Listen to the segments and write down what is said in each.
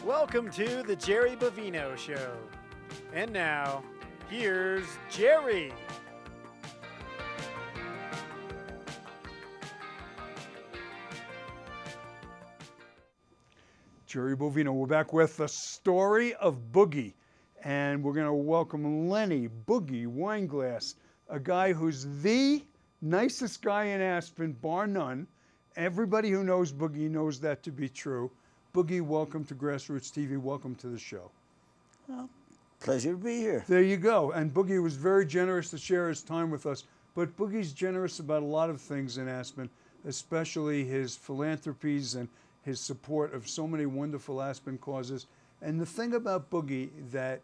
Welcome to the Jerry Bovino Show. And now, here's Jerry. Jerry Bovino. We're back with the story of Boogie. And we're going to welcome Lenny, Boogie, Weinglass, a guy who's the nicest guy in Aspen, bar none. Everybody who knows Boogie knows that to be true. Boogie, welcome to GrassRoots TV. Welcome to the show. Well, pleasure to be here. There you go. And Boogie was very generous to share his time with us. But Boogie's generous about a lot of things in Aspen, especially his philanthropies and his support of so many wonderful Aspen causes. And the thing about Boogie that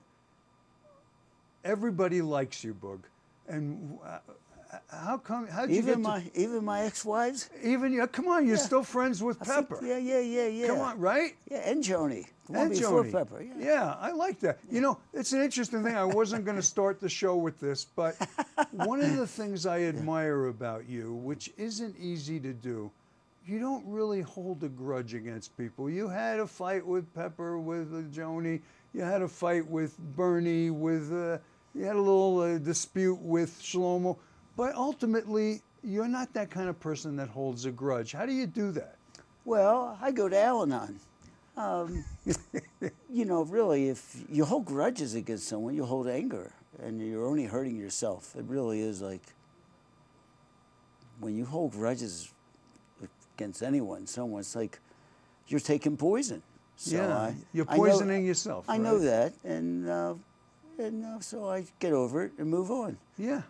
everybody likes you, Boog. And how come? How'd you even my ex-wives? Even you? Come on, you're still friends with Pepper. Yeah. Come on, right? Yeah, and Joni. The one And before Joni. Pepper. Yeah, I like that. You know, it's an interesting thing. I wasn't going to start the show with this, but one of the things I admire about you, which isn't easy to do, you don't really hold a grudge against people. You had a fight with Pepper, with Joni. You had a fight with Bernie. You had a little dispute with Shlomo. But ultimately, you're not that kind of person that holds a grudge. How do you do that? Well, I go to Al-Anon. You know, really, if you hold grudges against someone, you hold anger, and you're only hurting yourself. It really is like when you hold grudges against anyone, someone, it's like you're taking poison. So you're poisoning yourself. I know that, and so I get over it and move on. Yeah.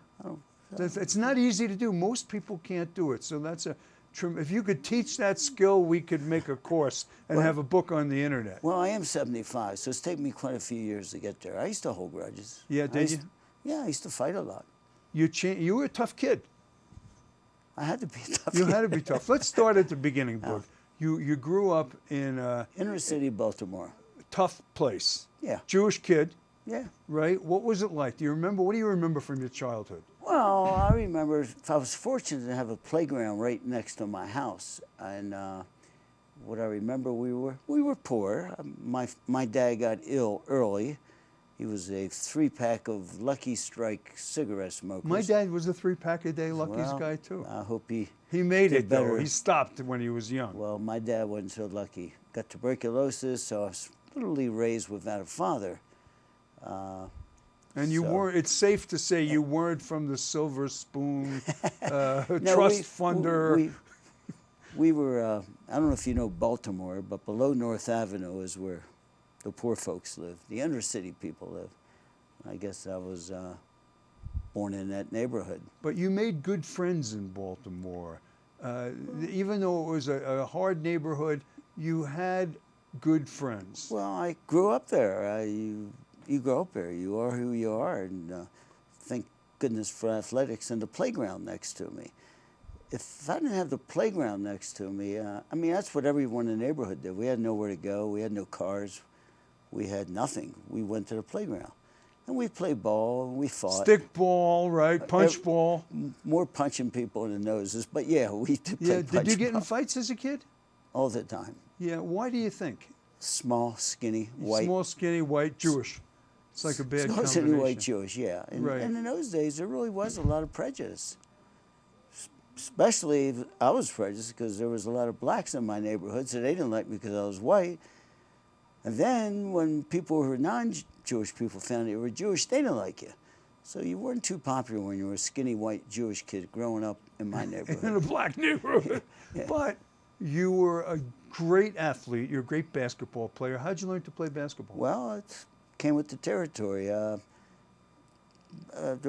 It's not easy to do. Most people can't do it. So that's if you could teach that skill, we could make a course and have a book on the internet. Well, I am 75, so it's taken me quite a few years to get there. I used to hold grudges. Yeah, did you? Yeah, I used to fight a lot. You were a tough kid. I had to be a tough You kid. had to be tough. Let's start at the beginning, Boog. You grew up in inner city Baltimore. Tough place. Yeah. Jewish kid. Yeah. Right? What was it like? Do you remember? What do you remember from your childhood? Well, I remember I was fortunate to have a playground right next to my house, and what I remember, we were poor. My dad got ill early. He was a 3-pack of Lucky Strike cigarette smokers. My dad was a 3-pack-a-day Lucky's guy too. I hope he made it better. though. He stopped when he was young. Well, my dad wasn't so lucky. Got tuberculosis, so I was literally raised without a father. And you weren't, it's safe to say you weren't from the Silver Spoon trust funder. We were, I don't know if you know Baltimore, but below North Avenue is where the poor folks live. The inner city people live. I guess I was born in that neighborhood. But you made good friends in Baltimore. Even though it was a hard neighborhood, you had good friends. Well, I grew up there. You grow up there. You are who you are, and thank goodness for athletics and the playground next to me. If I didn't have the playground next to me, I mean, that's what everyone in the neighborhood did. We had nowhere to go. We had no cars. We had nothing. We went to the playground, and we played ball, and we fought. Stick ball, right? Punch ball. More punching people in the noses, but yeah, we did play punch Did you get ball. in fights as a kid? All the time. Yeah. Why do you think? Small, skinny, white. Small, skinny, white, Jewish. It's like a bad combination. Small, skinny, white, Jewish, yeah. And, right. And in those days, there really was a lot of prejudice. Especially, I was prejudiced because there was a lot of blacks in my neighborhood, so they didn't like me because I was white. And then when people who were non-Jewish people found you were Jewish, they didn't like you. So you weren't too popular when you were a skinny, white, Jewish kid growing up in my neighborhood. In a black neighborhood. Yeah. But you were a great athlete. You're a great basketball player. How'd you learn to play basketball? Well, it came with the territory. There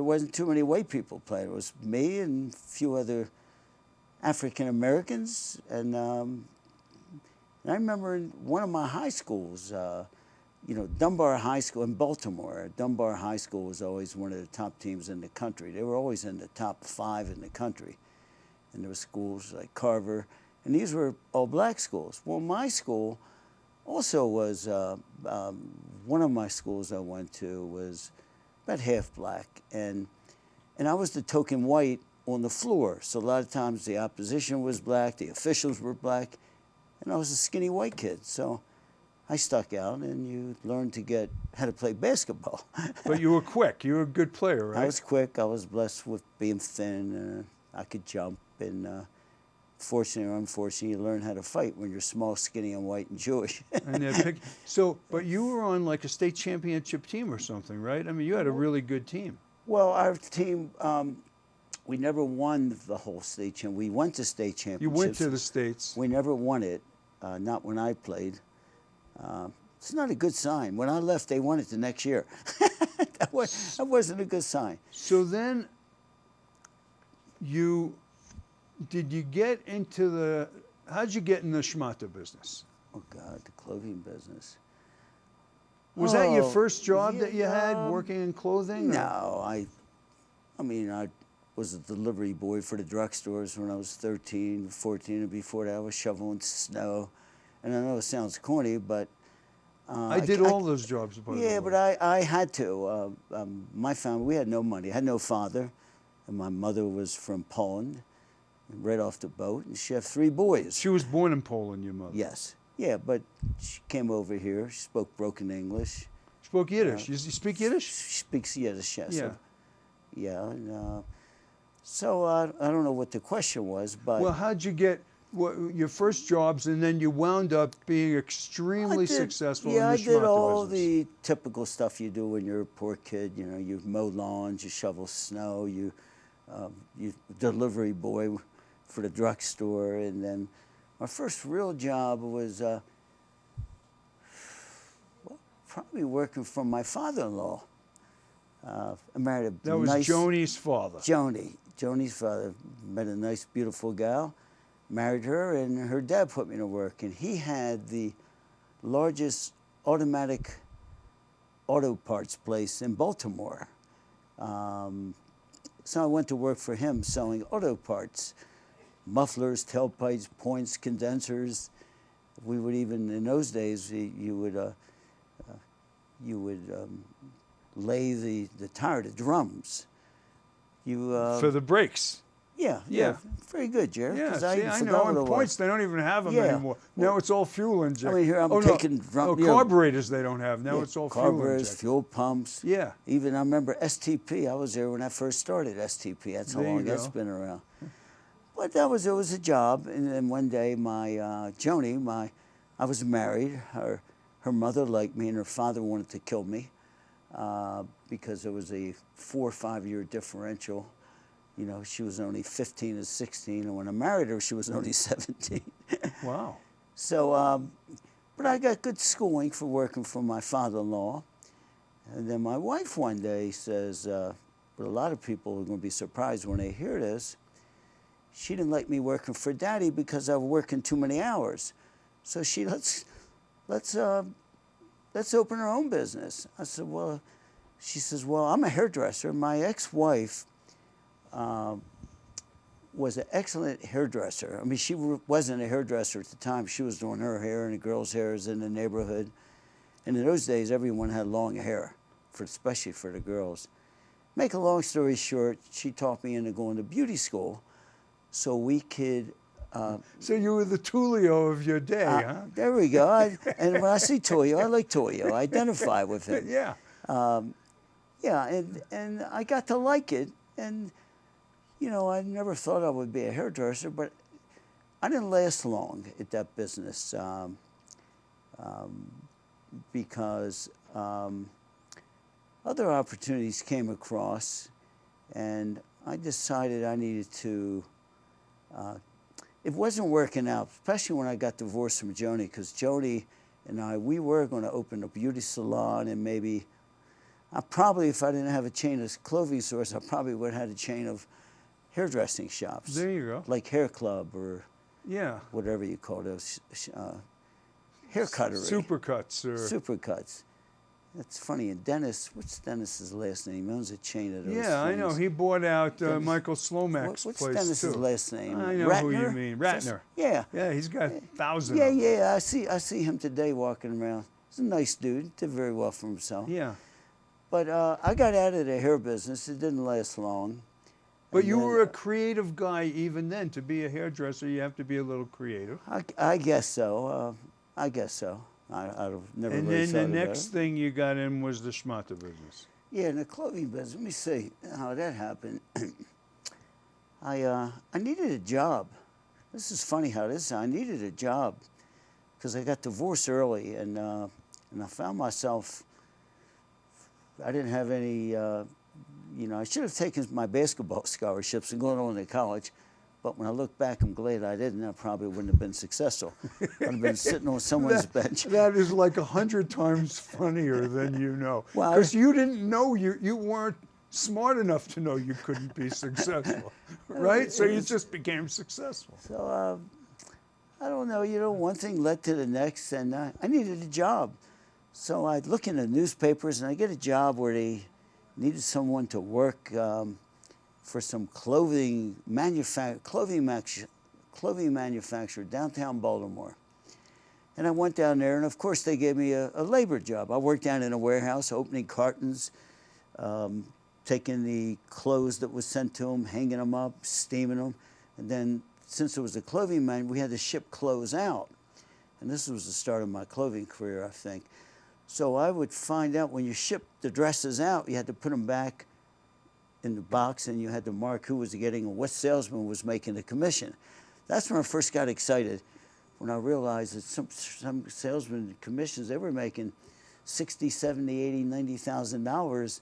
wasn't too many white people playing. It was me and a few other African Americans, and I remember in one of my high schools, you know, Dunbar High School in Baltimore. Dunbar High School was always one of the top teams in the country. They were always in the top 5 in the country, and there were schools like Carver, and these were all black schools. Well, my school also was one of my schools I went to was about half black, and I was the token white on the floor. So a lot of times the opposition was black, the officials were black, and I was a skinny white kid. So I stuck out, and you learn to get how to play basketball. But you were quick. You were a good player, right? I was quick. I was blessed with being thin. I could jump, and fortunately or unfortunately, you learn how to fight when you're small, skinny, and white and Jewish. And so, but you were on like a state championship team or something, right? I mean, you had a really good team. Well, our team, we never won the whole state championship. We went to state championships. You went to the States. We never won it, not when I played. It's not a good sign. When I left, they won it the next year. that wasn't a good sign. So then, did you get into the? How'd you get in the schmata business? Oh God, the clothing business. Was that your first job that you had, working in clothing? No, I mean, I was a delivery boy for the drugstores when I was 13, 14, and before that I was shoveling snow. And I know it sounds corny, but I did all those jobs. By the way. Yeah, but I had to. My family, we had no money. I had no father, and my mother was from Poland, right off the boat, and she had 3 boys. She was born in Poland, your mother. Yes. Yeah, but she came over here. She spoke broken English. Spoke Yiddish. You speak Yiddish? She speaks Yiddish, yes. Yeah. Yeah. And, so I don't know what the question was, but... Well, how'd you get your first jobs, and then you wound up being extremely successful in the I did all business? the typical stuff you do when you're a poor kid. You know, you mow lawns, you shovel snow, you delivery boy for the drugstore, and then my first real job was probably working for my father-in-law. I married a That was Joni's father. Joni's father. Met a nice, beautiful gal, married her, and her dad put me to work. And he had the largest automatic auto parts place in Baltimore. So I went to work for him selling auto parts. Mufflers, tailpipes, points, condensers. We would even, in those days, you would lay the tire, the drums. For the brakes. Yeah. Very good, Jerry. Yeah, I know. And points, they don't even have them anymore. Now it's all fuel injected. I mean, here I'm taking drum. Carburetors they don't have. Now it's all fuel carburetors, injected. fuel pumps. Yeah. Even I remember STP. I was there when I first started STP. That's how long that's been around. But it was a job. And then one day, my Joni, I was married. Her mother liked me, and her father wanted to kill me because there was a 4 or 5 year differential. You know, she was only 15 and 16, and when I married her, she was only 17. Wow. So, but I got good schooling for working for my father-in-law. And then my wife one day says, but a lot of people are going to be surprised when they hear this, she didn't like me working for Daddy because I was working too many hours. So she, let's open our own business. I said, well, she says, well, I'm a hairdresser. My ex-wife was an excellent hairdresser. I mean, she wasn't a hairdresser at the time. She was doing her hair and the girls' hairs in the neighborhood. And in those days, everyone had long hair, especially for the girls. Make a long story short, she taught me into going to beauty school so we could... so you were the Tullio of your day, huh? There we go. And when I see Tullio, I like Tullio. I identify with him. Yeah. Yeah, and I got to like it. And, you know, I never thought I would be a hairdresser, but I didn't last long at that business because other opportunities came across, and I decided I needed to, it wasn't working out, especially when I got divorced from Joni, because Joni and we were going to open a beauty salon, and maybe, if I didn't have a chain of clothing stores, I probably would have had a chain of hairdressing shops. There you go. Like Hair Club or yeah, whatever you call those, hair cuttery. Supercuts. Supercuts. That's funny. And Dennis, what's Dennis's last name? He owns a chain of those things. I know. He bought out Michael Slomak's what's place, Dennis's too. last name? I know Ratner? who you mean. Ratner. Yeah. Yeah, he's got thousands. Yeah. I see him today walking around. He's a nice dude. Did very well for himself. Yeah. But I got out of the hair business. It didn't last long. But you were a creative guy even then. To be a hairdresser, you have to be a little creative. I guess so. I guess so. I'd have never And really then thought the about next it. thing you got in was the schmata business. Yeah, in the clothing business. Let me see how that happened. I needed a job. This is funny how this. I needed a job because I got divorced early, and I found myself. I didn't have any. I should have taken my basketball scholarships and gone on to college. But when I look back, I'm glad I didn't. I probably wouldn't have been successful. I'd have been sitting on someone's bench. That is like 100 times funnier than you know. Well, Because you didn't know, you weren't smart enough to know you couldn't be successful, right? So you just became successful. So I don't know. One thing led to the next, and I needed a job. So I'd look in the newspapers, and I get a job where they needed someone to work for some clothing manufacturer downtown Baltimore. And I went down there, and of course they gave me a labor job. I worked down in a warehouse, opening cartons, taking the clothes that was sent to them, hanging them up, steaming them. And then since it was a clothing man, we had to ship clothes out. And this was the start of my clothing career, I think. So I would find out when you shipped the dresses out, you had to put them back in the box, and you had to mark who was getting and what salesman was making the commission. That's when I first got excited, when I realized that some salesmen commissions, they were making $60,000, $70,000, $80,000, $90,000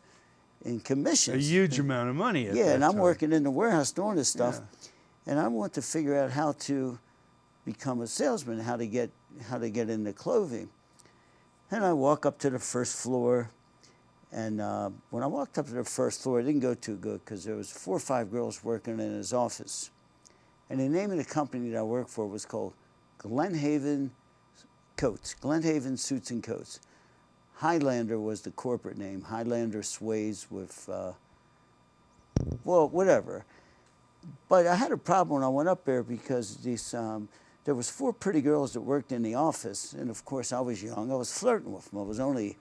in commissions. A huge amount of money at yeah, that and I'm time. working in the warehouse doing this stuff, Yeah. and I want to figure out how to become a salesman, how to get into clothing. And I walk up to the first floor. And when I walked up to the first floor, it didn't go too good because there was 4 or 5 girls working in his office. And the name of the company that I worked for was called Glenhaven Coats, Glenhaven Suits and Coats. Highlander was the corporate name. Highlander Sways with, well, whatever. But I had a problem when I went up there because there was 4 pretty girls that worked in the office. And of course, I was young. I was flirting with them. I was only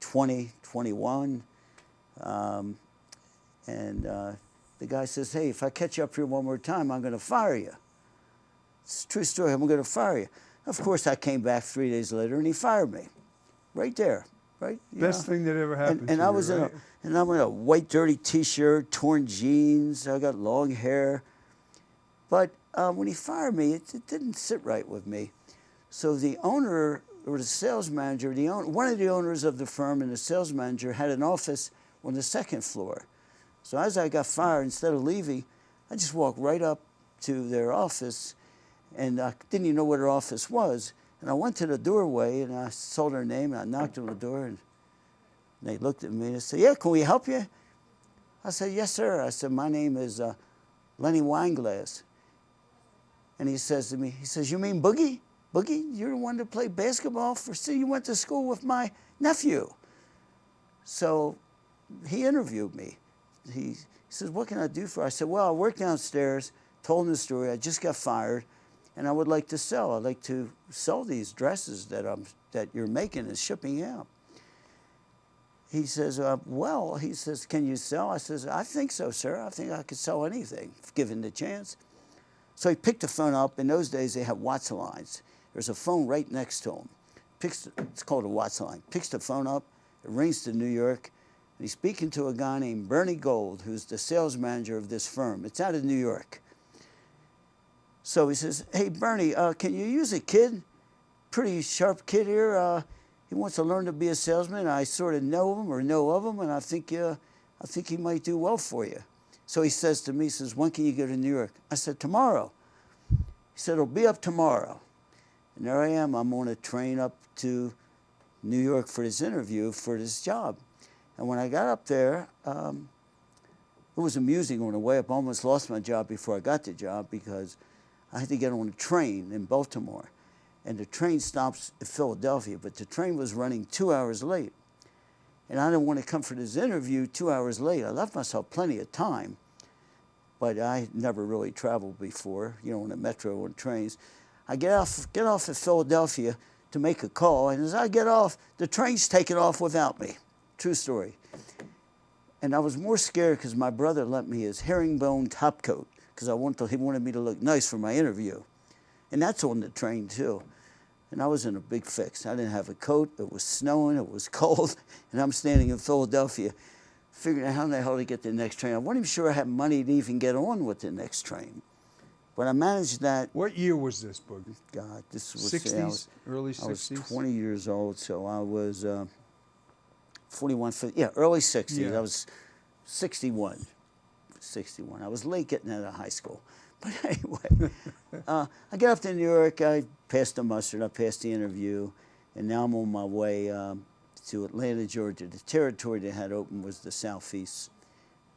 20, 21, and the guy says, hey, if I catch you up here one more time, I'm going to fire you. It's a true story. I'm going to fire you. Of course, I came back 3 days later, and he fired me right there. Right? Best thing that ever happened and to I you, was right? I'm in a white, dirty T-shirt, torn jeans. I got long hair. But when he fired me, it didn't sit right with me. So the owner, or the sales manager, one of the owners of the firm and the sales manager had an office on the 2nd floor. So as I got fired, instead of leaving, I just walked right up to their office, and I didn't even know what their office was. And I went to the doorway, and I saw their name, and I knocked on the door, and they looked at me and they said, yeah, can we help you? I said, yes, sir. I said, my name is Lenny Weinglass. And he says to me, he says, you mean Boogie? Boogie, you're the one that played basketball for, see, you went to school with my nephew. So he interviewed me. He says, what can I do for you? I said, well, I work downstairs, told him the story, I just got fired, and I would like to sell. I'd like to sell these dresses that you're making and shipping out. He says, well, he says, can you sell? I says, I think so, sir. I think I could sell anything, if given the chance. So he picked the phone up. In those days, they had Watts lines. There's a phone right next to him. It's called a Watts line. Picks the phone up. It rings to New York. And he's speaking to a guy named Bernie Gold, who's the sales manager of this firm. It's out of New York. So he says, hey, Bernie, can you use a kid? Pretty sharp kid here. He wants to learn to be a salesman. I sort of know him or know of him, and I think he might do well for you. So he says to me, he says, when can you go to New York? I said, tomorrow. He said, it'll be up tomorrow. And there I am. I'm on a train up to New York for this interview for this job. And when I got up there, it was amusing on the way up. I almost lost my job before I got the job because I had to get on a train in Baltimore. And the train stops at Philadelphia, but the train was running 2 hours late. And I didn't want to come for this interview 2 hours late. I left myself plenty of time, but I never really traveled before, you know, on the metro or trains. I get off at Philadelphia to make a call, and as I get off, the train's taking off without me. True story. And I was more scared because my brother lent me his herringbone top coat because he wanted me to look nice for my interview. And that's on the train, too. And I was in a big fix. I didn't have a coat. It was snowing. It was cold. And I'm standing in Philadelphia figuring out how in the hell to get the next train. I wasn't even sure I had money to even get on with the next train. But I managed that. What year was this, Boogie? God, this was 60s, early 60s? I was 20 years old, so I was 41, 50, yeah, early 60s. Yeah. I was 61. 61. I was late getting out of high school. But anyway, I got up to New York. I passed the mustard. I passed the interview. And now I'm on my way to Atlanta, Georgia. The territory they had open was the Southeast.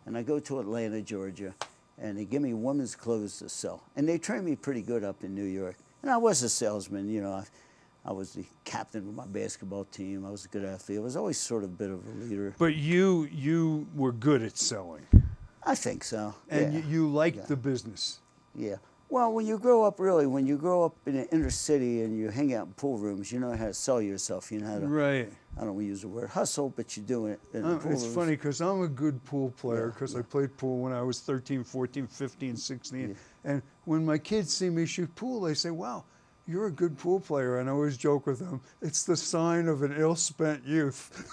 And I go to Atlanta, Georgia, and they give me women's clothes to sell. And they trained me pretty good up in New York. And I was a salesman, you know. I was the captain of my basketball team. I was a good athlete. I was always sort of a bit of a leader. But you were good at selling. I think so. And yeah. you liked the business. Yeah. Well, when you grow up, really, when you grow up in an inner city and you hang out in pool rooms, you know how to sell yourself. You know how to, right. I don't want to use the word hustle, but you do it in the pool It's rooms. funny because I'm a good pool player because I played pool when I was 13, 14, 15, 16. Yeah. And when my kids see me shoot pool, they say, wow, you're a good pool player. And I always joke with them, it's the sign of an ill-spent youth.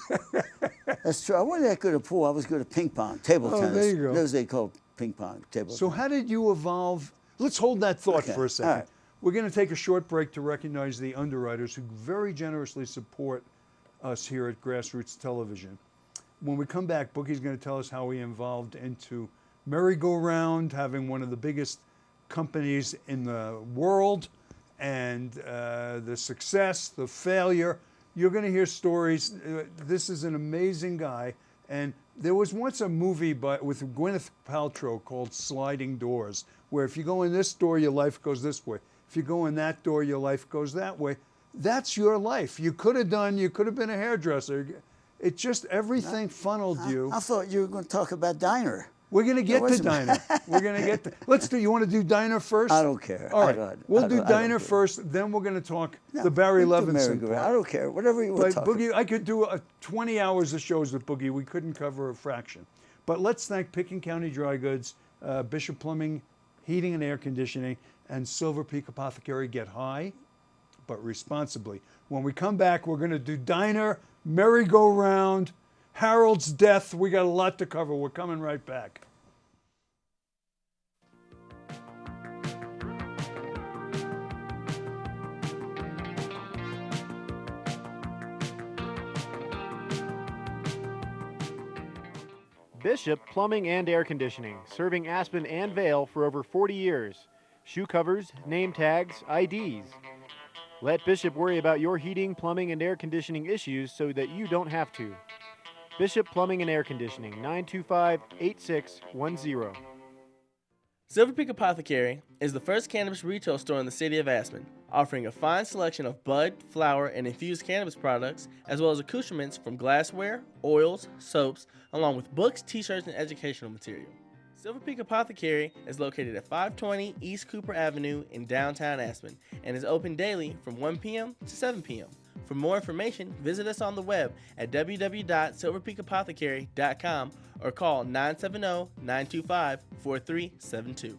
That's true. I wasn't that good at pool. I was good at ping pong, table tennis. There you go. Those they call ping pong, table So tennis. how did you evolve? Let's hold that thought Okay, for a second. all right. We're going to take a short break to recognize the underwriters who very generously support us here at GrassRoots Television. When we come back, Boogie's going to tell us how he evolved into merry-go-round, having one of the biggest companies in the world, and the success, the failure. You're going to hear stories. This is an amazing guy. And there was once a movie with Gwyneth Paltrow called Sliding Doors, where if you go in this door, your life goes this way. If you go in that door, your life goes that way. That's your life. You could have been a hairdresser. It just, everything funneled you. I thought you were going to talk about Diner. We're going to get to wasn't- Diner. We're going to get to, you want to do Diner first? I don't care. All right, we'll do I don't Diner care. first, then we're going to talk No, the Barry we can do Levinson merry-go-round. part. I don't care. Whatever you want But to talk Boogie, about. I could do 20 hours of shows with Boogie. We couldn't cover a fraction. But let's thank Pitkin County Dry Goods, Bishop Plumbing, Heating and Air Conditioning, and Silver Peak Apothecary. Get high, but responsibly. When we come back, we're going to do Diner, merry-go-round, Harold's death. We got a lot to cover. We're coming right back. Bishop Plumbing and Air Conditioning, serving Aspen and Vale for over 40 years. Shoe covers, name tags, IDs. Let Bishop worry about your heating, plumbing, and air conditioning issues so that you don't have to. Bishop Plumbing and Air Conditioning, 925-8610. Silver Peak Apothecary is the first cannabis retail store in the city of Aspen, offering a fine selection of bud, flower, and infused cannabis products, as well as accoutrements from glassware, oils, soaps, along with books, t-shirts, and educational material. Silver Peak Apothecary is located at 520 East Cooper Avenue in downtown Aspen and is open daily from 1 p.m. to 7 p.m. For more information, visit us on the web at www.silverpeakapothecary.com or call 970-925-4372.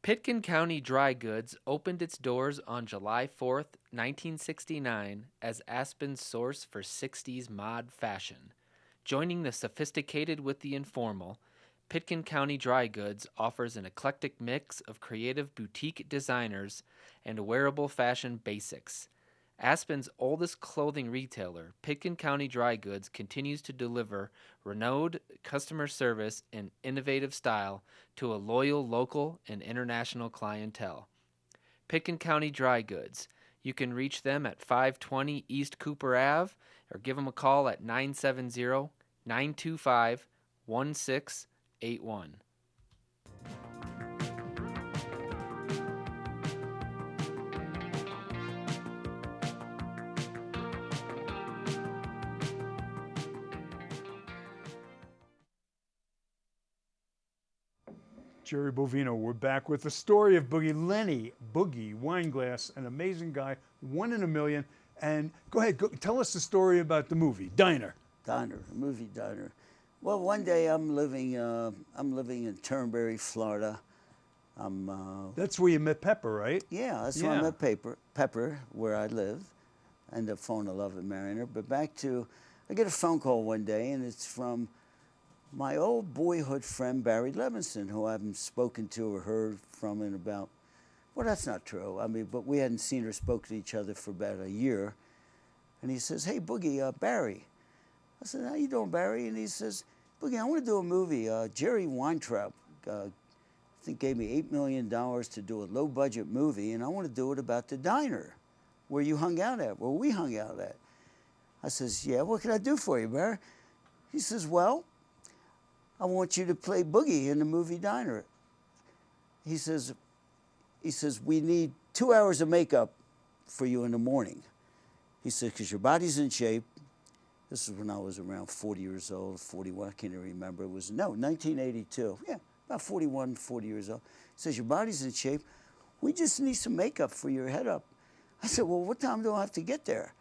Pitkin County Dry Goods opened its doors on July 4th, 1969 as Aspen's source for 60s mod fashion. Joining the sophisticated with the informal, Pitkin County Dry Goods offers an eclectic mix of creative boutique designers and wearable fashion basics. Aspen's oldest clothing retailer, Pitkin County Dry Goods, continues to deliver renowned customer service and innovative style to a loyal local and international clientele. Pitkin County Dry Goods. You can reach them at 520 East Cooper Ave or give them a call at 970-925-1681. Jerry Bovino, we're back with the story of Boogie. Lenny, Boogie, Weinglass, an amazing guy, one in a million. And go ahead, tell us the story about the movie, Diner. Diner, movie Diner. Well, one day I'm living in Turnberry, Florida, That's where you met Pepper, right? Yeah, that's where I met Pepper, where I live. I ended up falling in love and marrying her. But I get a phone call one day, and it's from my old boyhood friend, Barry Levinson, who I haven't spoken to or heard from in about, well, that's not true. I mean, but we hadn't seen or spoken to each other for about a year. And he says, hey, Boogie, Barry. I said, how you doing, Barry? And he says, Boogie, I want to do a movie. Jerry Weintraub, I think, gave me $8 million to do a low-budget movie, and I want to do it about the diner where you hung out at, where we hung out at. I says, yeah, what can I do for you, Barry? He says, well, I want you to play Boogie in the movie Diner. He says, we need 2 hours of makeup for you in the morning. He said, because your body's in shape. This is when I was around 40 years old, 41, I can't even remember. It was, 1982. Yeah, about 41, 40 years old. He says, your body's in shape. We just need some makeup for your head up. I said, well, what time do I have to get there?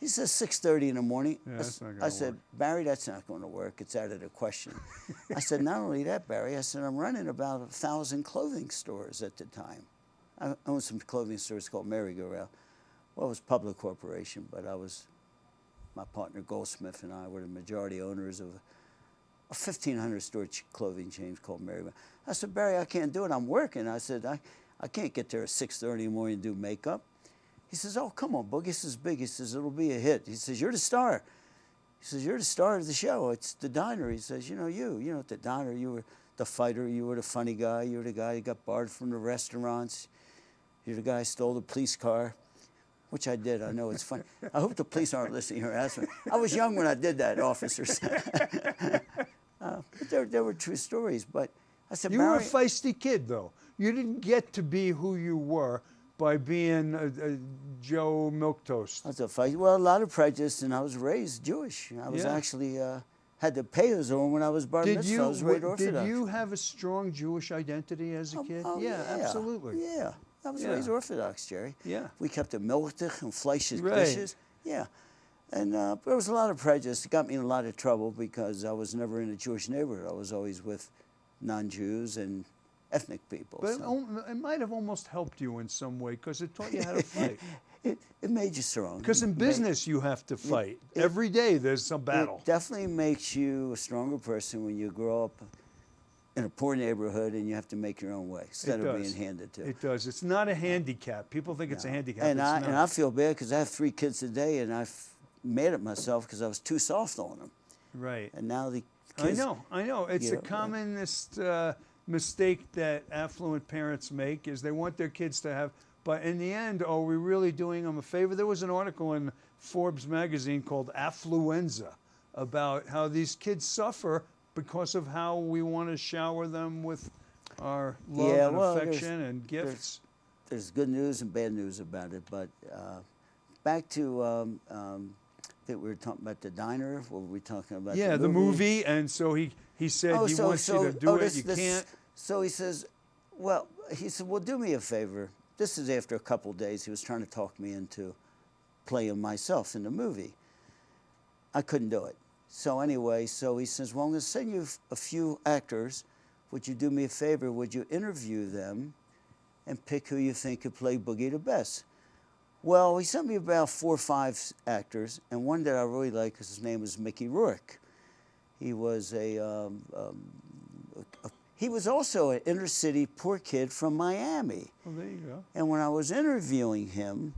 He says 6:30 in the morning. Yeah, that's not gonna I said, work. Barry, that's not going to work. It's out of the question. I said, not only that, Barry, I said, I'm running about 1,000 clothing stores at the time. I owned some clothing stores called Merry-Go-Round. Well, it was public corporation, but my partner Goldsmith and I were the majority owners of a 1,500 store clothing chain called Merry-Go-Round. I said, Barry, I can't do it. I'm working. I said, I can't get there at 6:30 in the morning and do makeup. He says, oh, come on, Boogie, this is big. He says, it'll be a hit. He says, you're the star. He says, you're the star of the show. It's the diner. He says, you know, at the diner, you were the fighter. You were the funny guy. You were the guy who got barred from the restaurants. You're the guy who stole the police car, which I did. I know it's funny. I hope the police aren't listening here. I was young when I did that, officers. But there were true stories. But I said, You were a Barry, feisty kid, though. You didn't get to be who you were by being a Joe Milquetoast. I was a fight. Well, a lot of prejudice, and I was raised Jewish. I was actually had the payers on when I was bar mitzvah. I was raised Orthodox. Did you have a strong Jewish identity as a kid? Yeah, Absolutely. Yeah, I was raised Orthodox, Jerry. Yeah. We kept the milchtich and fleisches Right. dishes. Yeah. And there was a lot of prejudice. It got me in a lot of trouble because I was never in a Jewish neighborhood. I was always with non-Jews and ethnic people. But so. it might have almost helped you in some way because it taught you how to fight. It made you strong. Because in business, you have to fight. Every day, there's some battle. It definitely makes you a stronger person when you grow up in a poor neighborhood and you have to make your own way instead of being handed to. It does. It's not a handicap. People think it's a handicap. And it's I not. feel bad because I have 3 kids today, and I'm mad at myself because I was too soft on them. Right. And now the kids. I know. It's Yeah, the commonest mistake that affluent parents make is they want their kids to have. But in the end, are we really doing them a favor? There was an article in Forbes magazine called Affluenza about how these kids suffer because of how we want to shower them with our love and affection and gifts. There's good news and bad news about it. But back to that we were talking about the diner. What were we talking about? Yeah, the movie. And so he said he wants you to do it. You can't. So he says, well, do me a favor. This is after a couple of days. He was trying to talk me into playing myself in the movie. I couldn't do it. So anyway, he says, well, I'm going to send you a few actors. Would you do me a favor? Would you interview them and pick who you think could play Boogie the best? Well, he sent me about 4 or 5 actors, and one that I really like, because his name was Mickey Rourke. He was he was also an inner city poor kid from Miami. Well, there you go. And when I was interviewing him,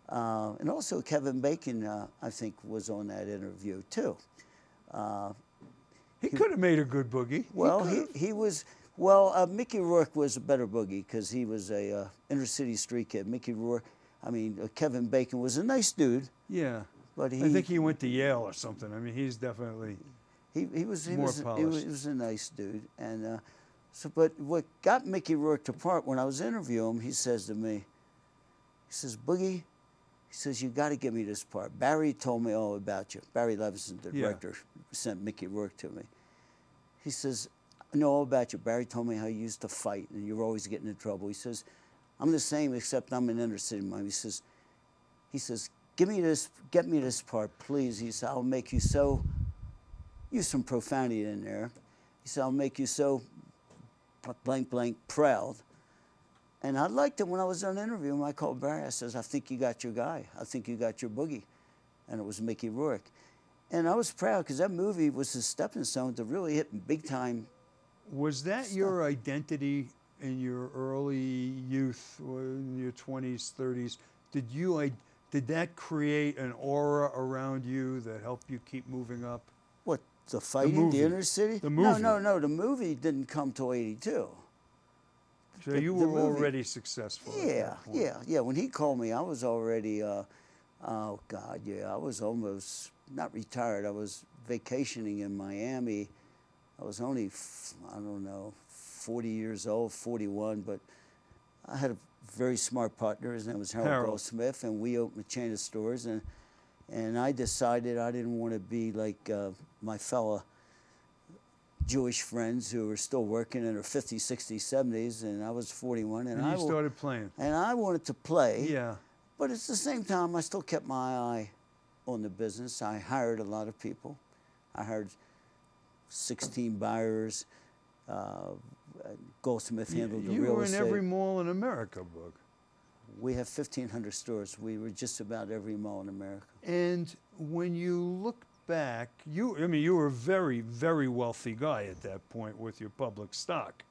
and also Kevin Bacon, I think, was on that interview too. He could have made a good Boogie. Well, he was. Well, Mickey Rourke was a better Boogie because he was a inner city street kid. Mickey Rourke, Kevin Bacon was a nice dude. Yeah. But I think he went to Yale or something. I mean, he's definitely he was polished. He was a nice dude. And but what got Mickey Rourke to part when I was interviewing him, he says to me, he says, Boogie, he says, you got to give me this part. Barry told me all about you. Barry Levinson, the director, sent Mickey Rourke to me. He says, I know all about you. Barry told me how you used to fight and you were always getting in trouble. He says, I'm the same except I'm an inner city man. He says, get me this part, please. He said, I'll make you so, use some profanity in there. He said, I'll make you so blank, blank, proud. And I liked it when I was on an interview. I called Barry. I says, I think you got your guy. I think you got your Boogie. And it was Mickey Rourke. And I was proud because that movie was a stepping stone to really hit big time. Was that your identity in your early youth, or in your 20s, 30s? Did that create an aura around you that helped you keep moving up? What, the fighting, the inner city? The movie. No. The movie didn't come till '82. So you were already successful. Yeah, at that point. yeah. When he called me, I was already, oh God, yeah, I was almost not retired. I was vacationing in Miami. I was only, I don't know, 40 years old, 41, but I had a very smart partner. His name was Harold Goldsmith, and we opened a chain of stores. And I decided I didn't want to be like my fellow Jewish friends who were still working in their 50s, 60s, 70s, and I was 41. And you started playing. And I wanted to play. Yeah. But at the same time, I still kept my eye on the business. I hired a lot of people. I hired 16 buyers. Goldsmith handled the real estate. You were in every mall in America, Boog. We have 1,500 stores. We were just about every mall in America. And when you look back, you were a very, very wealthy guy at that point with your public stock.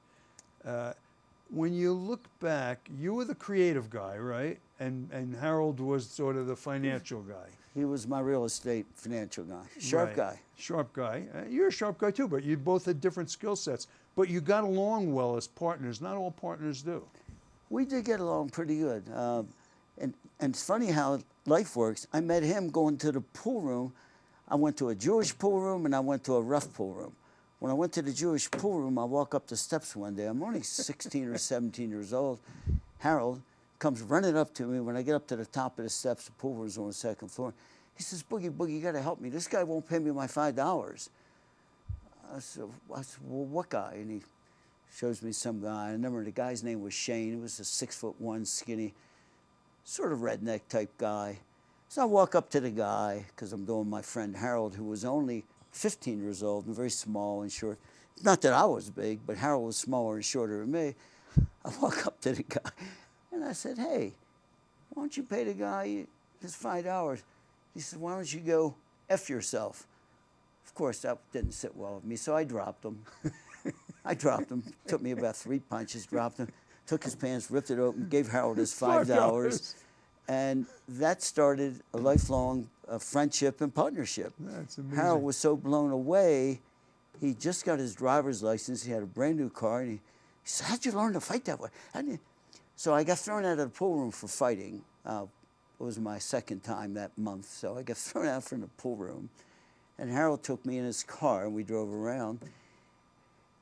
When you look back, you were the creative guy, right? And Harold was sort of the financial guy. He was my real estate financial guy. Sharp guy. Sharp guy. You're a sharp guy too, but you both had different skill sets. But you got along well as partners. Not all partners do. We did get along pretty good. And it's funny how life works. I met him going to the pool room. I went to a Jewish pool room and I went to a rough pool room. When I went to the Jewish pool room, I walk up the steps one day. I'm only 16 or 17 years old. Harold comes running up to me. When I get up to the top of the steps, the pool room's on the second floor. He says, Boogie, you got to help me. This guy won't pay me my $5. I said, well, what guy? And he shows me some guy. I remember the guy's name was Shane. He was a 6'1", skinny, sort of redneck type guy. So I walk up to the guy, because I'm doing my friend Harold, who was only 15 years old and very small and short. Not that I was big, but Harold was smaller and shorter than me. I walk up to the guy, and I said, hey, why don't you pay the guy his $5? He said, why don't you go F yourself? Of course, that didn't sit well with me, so I dropped him. I dropped him. Took me about 3 punches, dropped him, took his pants, ripped it open, gave Harold his $5. And that started a lifelong friendship and partnership. That's amazing. Harold was so blown away. He just got his driver's license. He had a brand new car. And he said, how'd you learn to fight that way? So I got thrown out of the pool room for fighting. It was my second time that month. So I got thrown out from the pool room. And Harold took me in his car, and we drove around.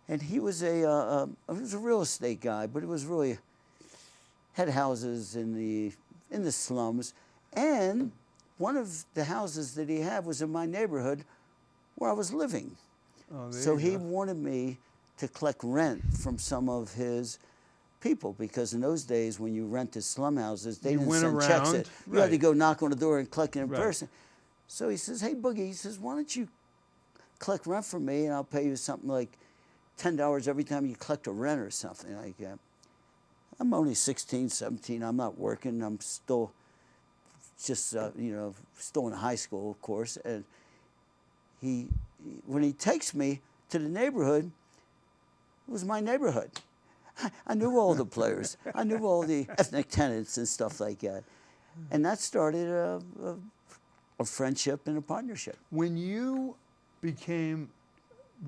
And he was a real estate guy, but it was really had houses in the slums. And one of the houses that he had was in my neighborhood where I was living. Oh, so he wanted me to collect rent from some of his people, because in those days when you rented slum houses, they didn't send checks in. You had to go knock on the door and collect it in person. So he says, hey, Boogie, he says, why don't you collect rent from me, and I'll pay you something like $10 every time you collect a rent or something like that. I'm only 16, 17. I'm not working. I'm still just, still in high school, of course. And when he takes me to the neighborhood, it was my neighborhood. I knew all the players. I knew all the ethnic tenants and stuff like that. And that started a friendship and a partnership. When you became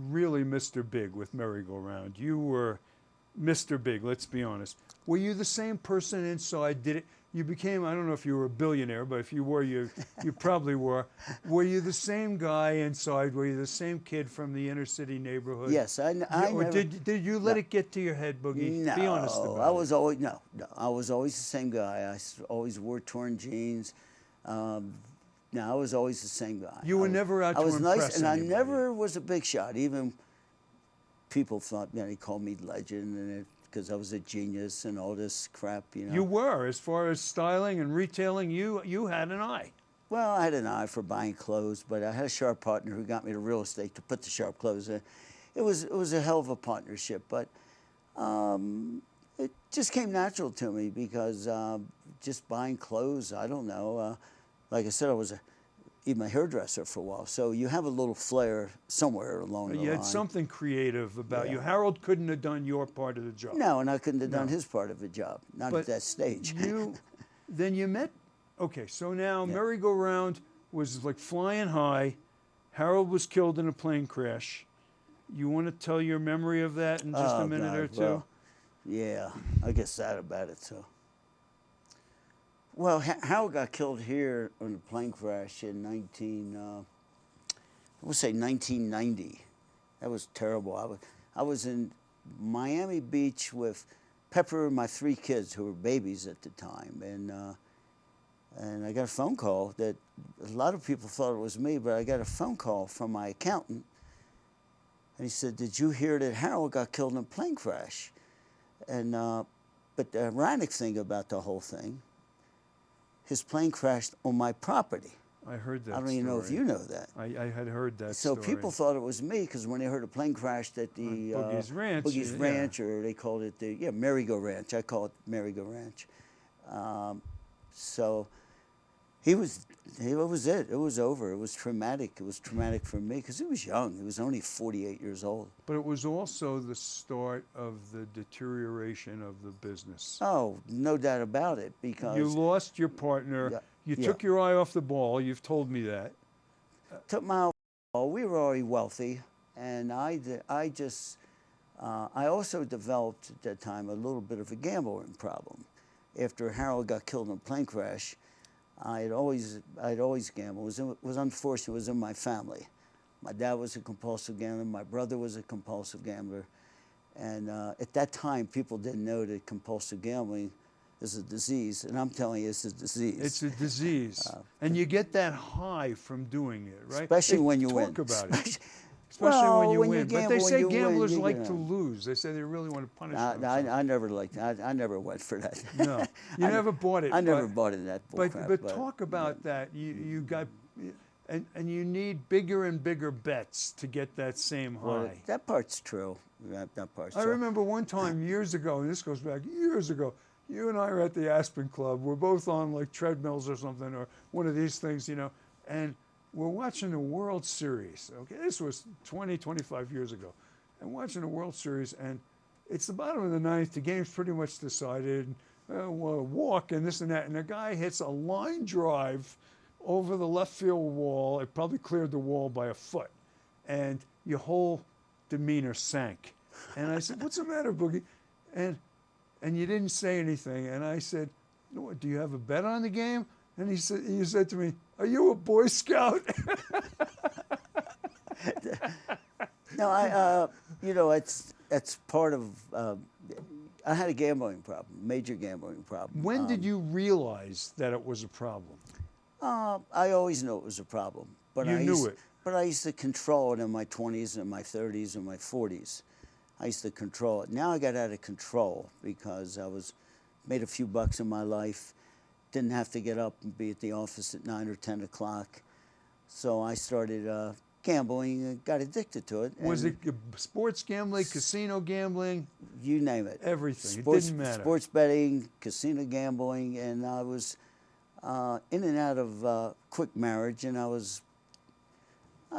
really Mr. Big with Merry-Go-Round, you were Mr. Big, let's be honest. Were you the same person inside? You became, I don't know if you were a billionaire, but if you were, you probably were. Were you the same guy inside? Were you the same kid from the inner city neighborhood? Yes, or did you let it get to your head, Boogie? No, be honest about I was always, no, I was always the same guy. I always wore torn jeans. No, I was always the same guy. You were never out to impress anybody. I was nice, and anybody. I never was a big shot. Even people thought, they called me legend, and because I was a genius and all this crap, You were, as far as styling and retailing. You had an eye. Well, I had an eye for buying clothes, but I had a sharp partner who got me to real estate to put the sharp clothes in. It was a hell of a partnership, but It just came natural to me because just buying clothes, I don't know. Like I said, I was even a hairdresser for a while. So you have a little flair somewhere along the line. You had something creative about you. Yeah. Harold couldn't have done your part of the job. No, and I couldn't have done his part of the job, not But at that stage. Then you met, okay, so now merry-go-round was like flying high. Harold was killed in a plane crash. You want to tell your memory of that in just a minute or two? Well, yeah, I get sad about it, so. Well, Harold got killed here in a plane crash in 1990. That was terrible. I was in Miami Beach with Pepper and my 3 kids who were babies at the time, and I got a phone call that a lot of people thought it was me, but I got a phone call from my accountant, and he said, "Did you hear that Harold got killed in a plane crash?" And but the ironic thing about the whole thing, his plane crashed on my property. I heard that I don't even know if you know that. I had heard that So story. people thought it was me because when they heard a plane crashed at the Boogie's Ranch, Boogie's yeah. Ranch, or they called it the Merry-Go Ranch. I call it Merry-Go Ranch. So it was it. It was over. It was traumatic. It was traumatic for me because he was young. He was only 48 years old. But it was also the start of the deterioration of the business. Oh, no doubt about it. Because You lost your partner. Yeah, You yeah. took your eye off the ball. You've told me that. took my we were already wealthy, and I also developed at that time a little bit of a gambling problem. After Harold got killed in a plane crash, I'd always gambled. It was unfortunate. It was in my family. My dad was a compulsive gambler. My brother was a compulsive gambler, and at that time, people didn't know that compulsive gambling is a disease, and I'm telling you, it's a disease. It's a disease. And you get that high from doing it, right? Especially when you win. Talk about it. Well, Especially when you when win. you But gamble, they when say you win, gamblers you like know. to lose. They say they really want to punish I themselves. I never went for that. No, you never bought it. I never but- bought into that bullcrap. But talk about that. You got, and you need bigger and bigger bets to get that same high. Well, that part's true. That part's I true. remember one time years ago, and this goes back years ago, you and I were at the Aspen Club. We're both on like treadmills or something, or one of these things, and we're watching the World Series. Okay, this was 20, 25 years ago. And watching the World Series, and it's the bottom of the ninth. The game's pretty much decided. Walk and this and that. And the guy hits a line drive over the left field wall. It probably cleared the wall by a foot. And your whole demeanor sank. And I said, "What's the matter, Boogie?" And you didn't say anything. And I said, "No, do you have a bet on the game?" And you said to me, "Are you a Boy Scout?" No, it's part of. I had a gambling problem, major gambling problem. When did you realize that it was a problem? I always knew it was a problem, but You knew it. But I used to control it in my 20s and my 30s and my 40s. I used to control it. Now I got out of control because I made a few bucks in my life, didn't have to get up and be at the office at 9 or 10 o'clock. So I started gambling and got addicted to it. Was it sports gambling, casino gambling? You name it. Everything. Sports, It didn't matter. Sports betting, casino gambling, and I was in and out of quick marriage, and I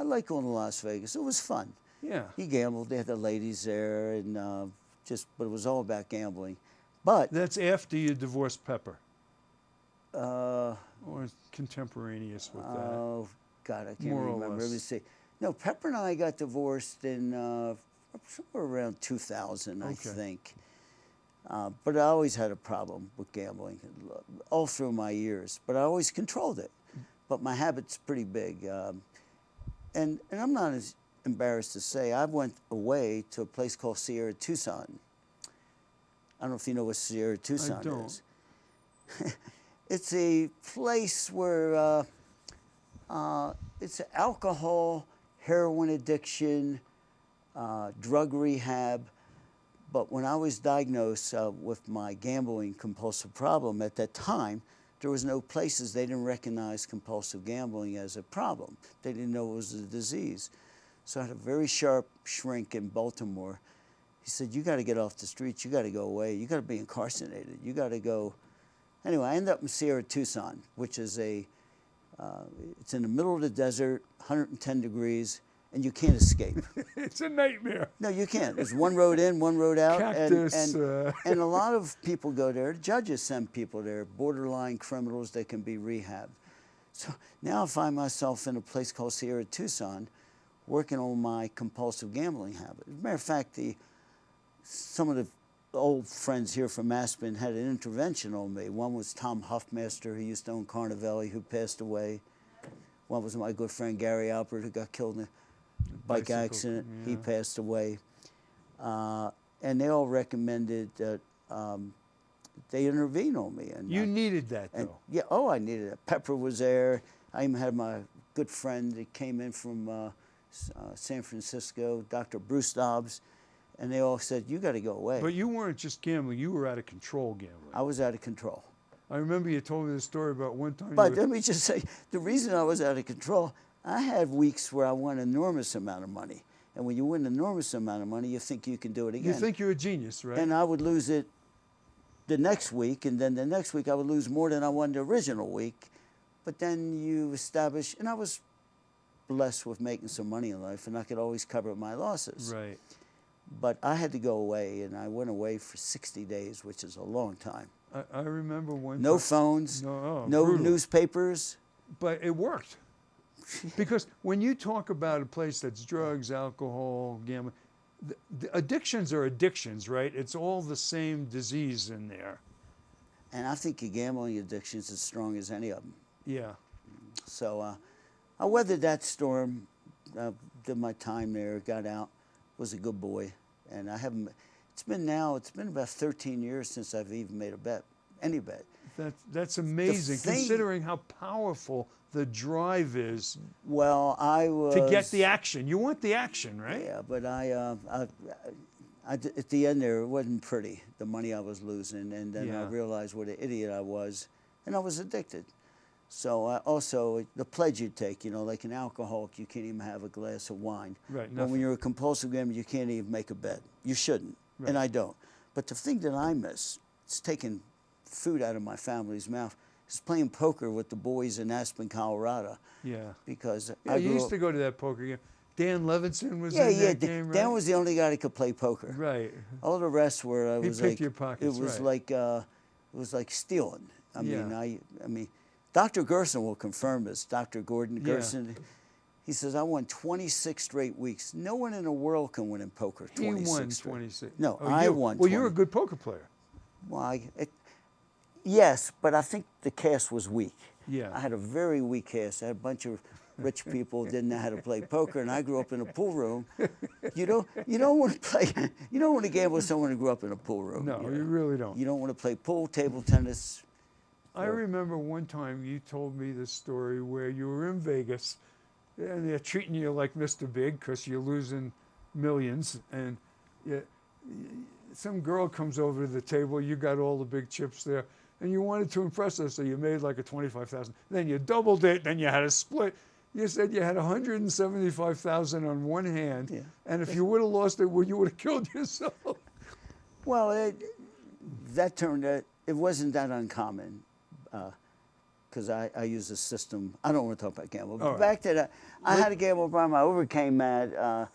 like going to Las Vegas. It was fun. Yeah. You gambled. They had the ladies there, and but it was all about gambling. But That's after you divorced Pepper, uh, or contemporaneous with that. oh God, I can't More or remember. Let me less. see. No, Pepper and I got divorced in somewhere around 2000, I Okay. think. But I always had a problem with gambling all through my years. But I always controlled it. But my habit's pretty big. And I'm not as embarrassed to say, I went away to a place called Sierra Tucson. I don't know if you know what Sierra Tucson don't. is. It's a place where it's alcohol, heroin addiction, drug rehab. But when I was diagnosed with my gambling compulsive problem at that time, there was no places. They didn't recognize compulsive gambling as a problem. They didn't know it was a disease. So I had a very sharp shrink in Baltimore. He said, you got to get off the streets. You got to go away. You got to be incarcerated. You got to go. Anyway, I ended up in Sierra Tucson, which is it's in the middle of the desert, 110 degrees, and you can't escape. It's a nightmare. No, you can't. There's one road in, one road out. Cactus. And a lot of people go there. Judges send people there, borderline criminals that can be rehabbed. So now I find myself in a place called Sierra Tucson, working on my compulsive gambling habit. As a matter of fact, some of the old friends here from Aspen had an intervention on me. One was Tom Huffmaster, who used to own Carnivelli, who passed away. One was my good friend Gary Albert, who got killed in a bike accident. Yeah. He passed away. And they all recommended that they intervene on me. And you needed that, though. Yeah, I needed it. Pepper was there. I even had my good friend that came in from San Francisco, Dr. Bruce Dobbs, and they all said, you got to go away. But you weren't just gambling. You were out of control gambling. I was out of control. I remember you told me the story about one time. But let me just say, the reason I was out of control, I had weeks where I won an enormous amount of money. And when you win an enormous amount of money, you think you can do it again. You think you're a genius, right? And I would lose it the next week, and then the next week I would lose more than I won the original week. But then you establish, and I was blessed with making some money in life, and I could always cover my losses. Right. But I had to go away, and I went away for 60 days, which is a long time. I remember one No time, phones, no brutal. Newspapers. But it worked. Because when you talk about a place that's drugs, alcohol, gambling, the addictions are addictions, right? It's all the same disease in there. And I think your gambling addiction is as strong as any of them. Yeah. So I weathered that storm, did my time there, got out, was a good boy. And I haven't, it's been about 13 years since I've even made a bet, any bet. That's amazing, considering how powerful the drive is. Well, I was... To get the action. You want the action, right? Yeah, but I at the end there, it wasn't pretty, the money I was losing. And then I realized what an idiot I was, and I was addicted. So also, the pledge you take, like an alcoholic, you can't even have a glass of wine. Right, but when you're a compulsive gambler, you can't even make a bet. You shouldn't, and I don't. But the thing that I miss, it's taking food out of my family's mouth, is playing poker with the boys in Aspen, Colorado. Yeah. Because you used to go to that poker game. Dan Levinson was in that game, right? Dan was the only guy that could play poker. Right. All the rest were he picked your pockets. It was like stealing. I mean, Dr. Gerson will confirm this. Dr. Gordon Gerson. He says, I won 26 straight weeks. No one in the world can win in poker 26 He won straight. 26. No, I won 20. Well, you're a good poker player. Well, yes, but I think the cast was weak. Yeah. I had a very weak cast. I had a bunch of rich people who didn't know how to play poker, and I grew up in a pool room. You don't want to gamble with someone who grew up in a pool room. No, you really don't. You don't want to play pool, table tennis. I remember one time you told me this story where you were in Vegas, and they're treating you like Mr. Big because you're losing millions, and some girl comes over to the table, you got all the big chips there, and you wanted to impress us, so you made like a $25,000. Then you doubled it, then you had a split. You said you had $175,000 on one hand, and if you would have lost it, you would have killed yourself. Well, it wasn't that uncommon, because I use a system. I don't want to talk about gambling. But back to that, I had a gambling problem. I overcame that.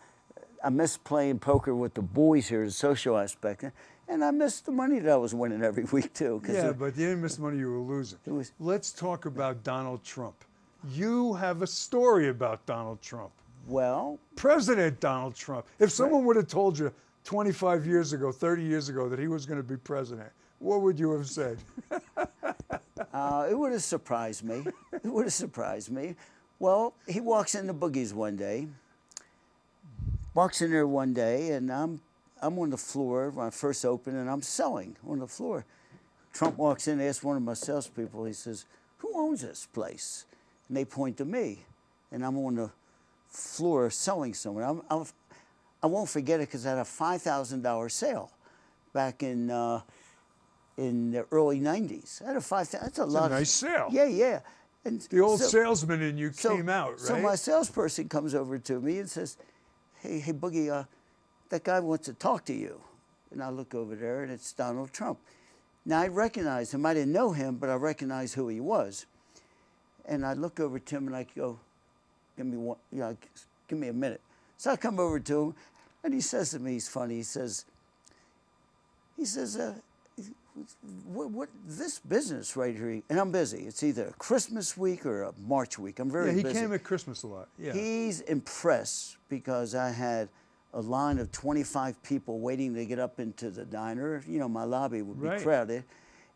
I missed playing poker with the boys here, the social aspect. And I missed the money that I was winning every week, too. Yeah, but you didn't miss the money you were losing. Let's talk about Donald Trump. You have a story about Donald Trump. Well, President Donald Trump. If someone would have told you 25 years ago, 30 years ago, that he was going to be president, what would you have said? It would have surprised me. It would have surprised me. Well, he walks into Boogie's one day. Walks in there one day, and I'm on the floor when I first opened, and I'm selling on the floor. Trump walks in, asks one of my salespeople, he says, who owns this place? And they point to me, and I'm on the floor selling someone. I won't forget it because I had a $5,000 sale back in the early 90s. I had a $5,000. That's a lot. That's a nice sale. Yeah. And the old salesman in you came out, right? So my salesperson comes over to me and says, hey, Boogie, that guy wants to talk to you. And I look over there, and it's Donald Trump. Now, I recognize him. I didn't know him, but I recognized who he was. And I look over to him, and I go, give me a minute. So I come over to him, and he says to me, he's funny, he says, what this business right here, and I'm busy. It's either a Christmas week or a March week. I'm very busy. Yeah, he came at Christmas a lot. Yeah. He's impressed because I had a line of 25 people waiting to get up into the diner. You know, my lobby would be crowded.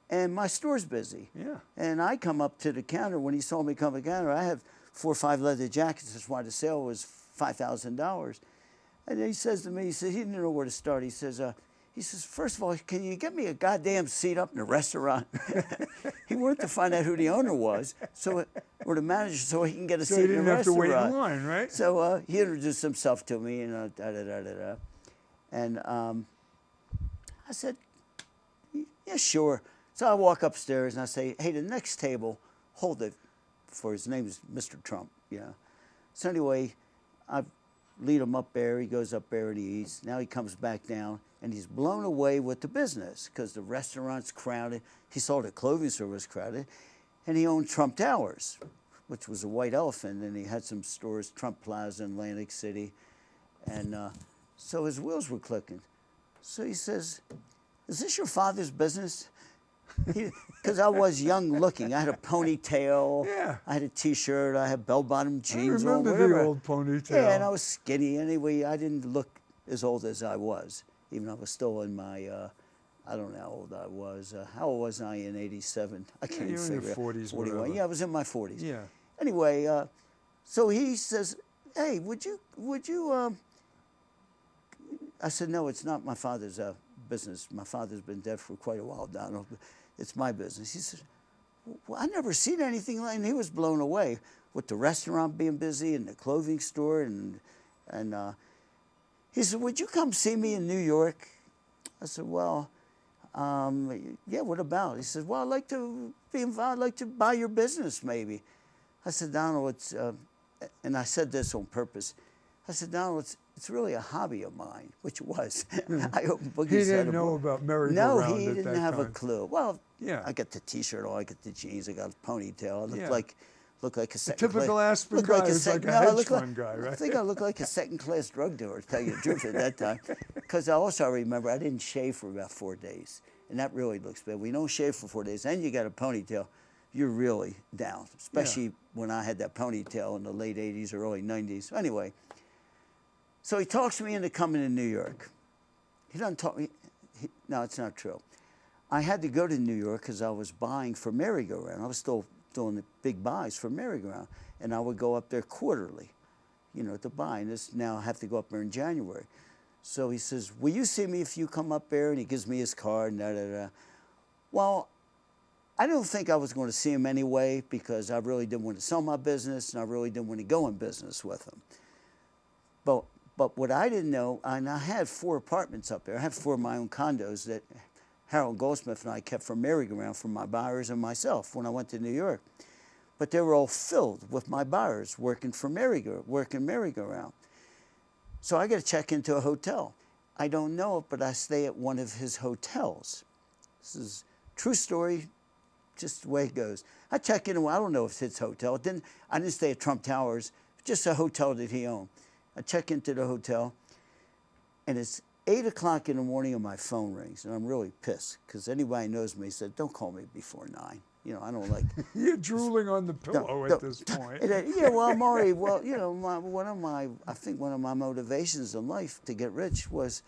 And my store's busy. Yeah. And I come up to the counter. When he saw me come to the counter, I have 4 or 5 leather jackets. That's why the sale was $5,000. And he says to me, he says, he didn't know where to start. He says, first of all, can you get me a goddamn seat up in the restaurant? He wanted to find out who the owner was, or the manager, so he can get a seat in the restaurant. So he didn't have to wait in line, right? So he introduced himself to me, and And I said, yeah, sure. So I walk upstairs, and I say, hey, the next table, hold it, for his name is Mr. Trump, yeah. So anyway, I lead him up there. He goes up there and he eats. Now he comes back down, and he's blown away with the business because the restaurant's crowded. He saw the clothing store was crowded, and he owned Trump Towers, which was a white elephant, and he had some stores, Trump Plaza in Atlantic City, and so his wheels were clicking. So he says, is this your father's business? Because I was young looking. I had a ponytail. Yeah. I had a T-shirt. I had bell-bottom jeans. I remember the old ponytail. Yeah, and I was skinny. Anyway, I didn't look as old as I was, even though I was still in my, I don't know how old I was. How old was I in '87? I can't even figure it. You're in your 40s, 41. whatever. Yeah, I was in my 40s. Yeah. Anyway, so he says, hey, would you, I said, no, it's not my father's business. My father's been dead for quite a while, Donald. It's my business. He said, well, I never seen anything like, and he was blown away with the restaurant being busy and the clothing store, and he said, would you come see me in New York? I said, well, yeah, what about? He said, well, I'd like to be involved. I'd like to buy your business, maybe. I said, Donald, it's, and I said this on purpose. I said, Donald, it's really a hobby of mine, which it was. I opened Boogies Diner. He didn't know about merry-go-round No, he at didn't that have a time. clue. Well, Yeah. I got the T-shirt on, I got the jeans, I got a ponytail. I Yeah. look like a second typical class. Aspen looked guy like a is sec- like a no, I hedge looked fund guy, right? I think I looked like a second-class drug dealer, to tell you the truth, at that time. Because I remember I didn't shave for about 4 days, and that really looks bad. When you don't shave for 4 days, and you got a ponytail, you're really down, especially when I had that ponytail in the late 80s, early 90s. Anyway, so he talks me into coming to New York. He doesn't talk me. No, it's not true. I had to go to New York because I was buying for merry-go-round. I was still doing the big buys for merry-go-round, and I would go up there quarterly, you know, to buy. And this now I have to go up there in January. So he says, will you see me if you come up there? And he gives me his card, and da-da-da. Well, I don't think I was going to see him anyway because I really didn't want to sell my business, and I really didn't want to go in business with him. But what I didn't know, and I had 4 apartments up there. I had 4 of my own condos that Harold Goldsmith and I kept for merry-go-round for my buyers and myself when I went to New York. But they were all filled with my buyers working merry-go-round. So I got to check into a hotel. I don't know it, but I stay at one of his hotels. This is a true story, just the way it goes. I check in, I don't know if it's his hotel. I didn't stay at Trump Towers, just a hotel that he owned. I check into the hotel, and it's 8 o'clock in the morning and my phone rings, and I'm really pissed because anybody knows me said, don't call me before 9. You know, I don't like... You're drooling on the pillow at this point. Yeah, well, I'm already, well, you know, I think one of my motivations in life to get rich was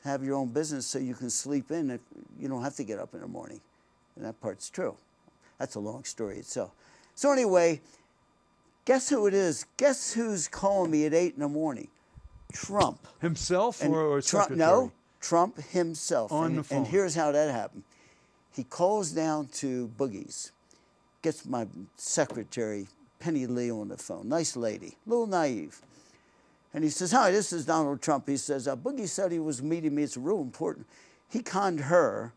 to have your own business so you can sleep in if you don't have to get up in the morning. And that part's true. That's a long story itself. So anyway, guess who it is? Guess who's calling me at 8 in the morning? Trump. Himself And or Trump, secretary? no, Trump himself. On the phone. And here's how that happened. He calls down to Boogie's, gets my secretary, Penny Lee, on the phone. Nice lady, a little naive. And he says, hi, this is Donald Trump. He says, Boogie said he was meeting me. It's real important. He conned her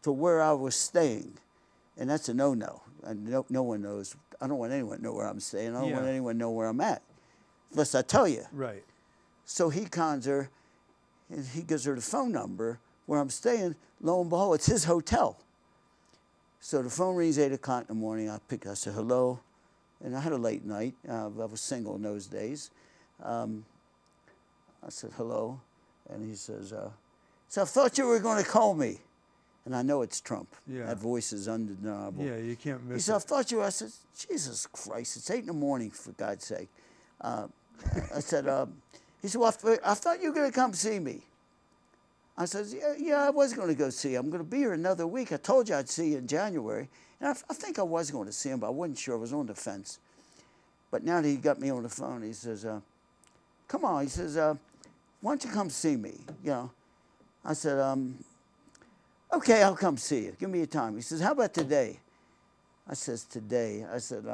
to where I was staying. And that's a no-no. And no one knows. I don't want anyone to know where I'm staying. I don't want anyone to know where I'm at, unless I tell you. Right. So he cons her, and he gives her the phone number where I'm staying. Lo and behold, it's his hotel. So the phone rings 8 o'clock in the morning. I said, hello. And I had a late night. I was single in those days. I said, hello. And he says, so I thought you were going to call me. And I know it's Trump. Yeah. That voice is undeniable. Yeah, you can't miss He said, I thought you were. I said, Jesus Christ, it's 8 in the morning, for God's sake. I said, he said, well, I thought you were going to come see me. I said, yeah, I was going to go see you. I'm going to be here another week. I told you I'd see you in January. And I think I was going to see him, but I wasn't sure. I was on the fence. But now that he got me on the phone, he says, come on. He says, why don't you come see me? You know, I said, okay, I'll come see you. Give me a time. He says, how about today? I says, today? I said,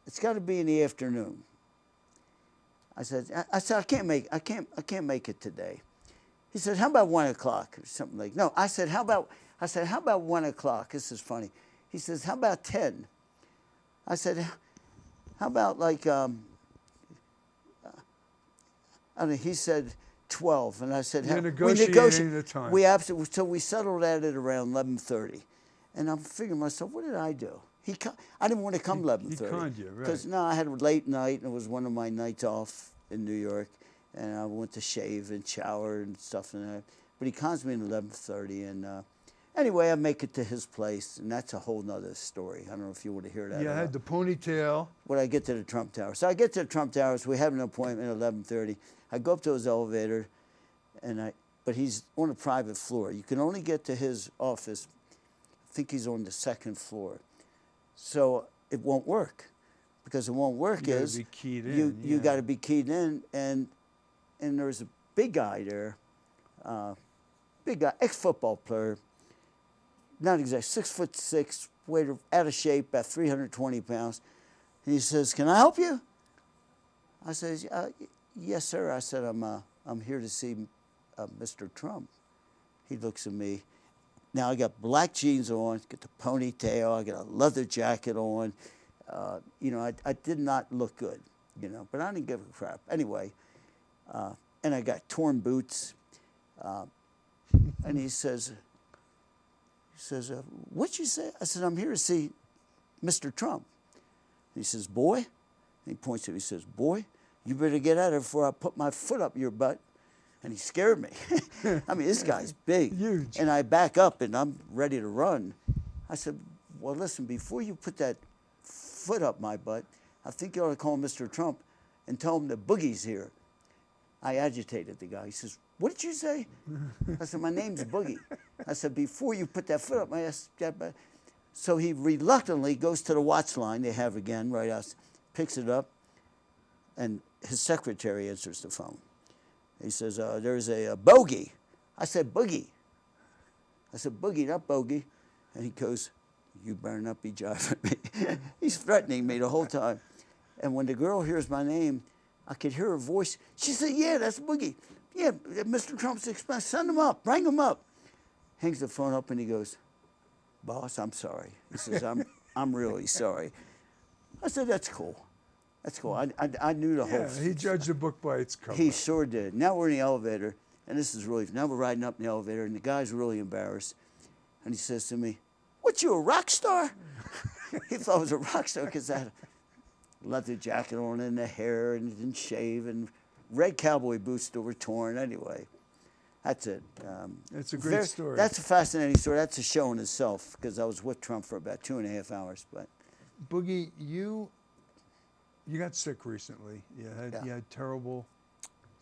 it's got to be in the afternoon. I said, I can't make it today. He said, how about 1 o'clock or something like? No, I said, how about 1 o'clock? This is funny. He says, how about 10? I said, how about like, I mean, he said 12, and I said, You're negotiating the time. So we settled at it around 11:30, and I'm figuring to myself, what did I do? I didn't want to come 11:30. He conned you, right? Because no, I had a late night, and it was one of my nights off in New York, and I went to shave and shower and stuff and that. But he cons me at 11:30, and anyway, I make it to his place, and that's a whole nother story. I don't know if you want to hear that. Yeah, I had the ponytail. When I get to the Trump Tower. So I get to the Trump Towers. We have an appointment at 11:30. I go up to his elevator, but he's on a private floor. You can only get to his office, I think he's on the 2nd floor. So it won't work. Because it won't work You is gotta be keyed in, you got to be keyed in, and there's a big guy there, big guy, ex-football player, not exactly, 6'6", weight out of shape, about 320 pounds. And he says, "Can I help you?" I says, "Yes, sir." I said, "I'm here to see Mr. Trump." He looks at me. Now I got black jeans on, got the ponytail, I got a leather jacket on. You know, I did not look good, you know, but I didn't give a crap. Anyway, and I got torn boots. And he says, "What'd you say?" I said, "I'm here to see Mr. Trump." He says, "Boy," and he points at me, he says, "Boy, you better get out of here before I put my foot up your butt." And he scared me. I mean, this guy's big. Huge. And I back up, and I'm ready to run. I said, "Well, listen, before you put that foot up my butt, I think you ought to call Mr. Trump and tell him that Boogie's here." I agitated the guy. He says, "What did you say?" I said, "My name's Boogie." I said, "Before you put that foot up my ass." So he reluctantly goes to the watch line they have again, right out, picks it up, and his secretary answers the phone. He says, "There's a bogey." I said, "Boogie." I said, "Boogie, not bogey." And he goes, "You better not be jiving me." He's threatening me the whole time. And when the girl hears my name, I could hear her voice. She said, "Yeah, that's Boogie. Yeah, Mr. Trump's expense. Send him up. Bring him up." Hangs the phone up and he goes, "Boss, I'm sorry." He says, I'm really sorry." I said, "That's cool. That's cool." I knew the whole Yeah, he judged a book by its cover. He sure did. Now we're in the elevator, and this is really, now we're riding up in the elevator, and the guy's really embarrassed. And he says to me, "What, you a rock star?" He thought I was a rock star because I had a leather jacket on and the hair and didn't shave, and red cowboy boots that were torn. Anyway, that's it. It's a great story. That's a fascinating story. That's a show in itself because I was with Trump for about 2.5 hours. But Boogie, you got sick recently. You had terrible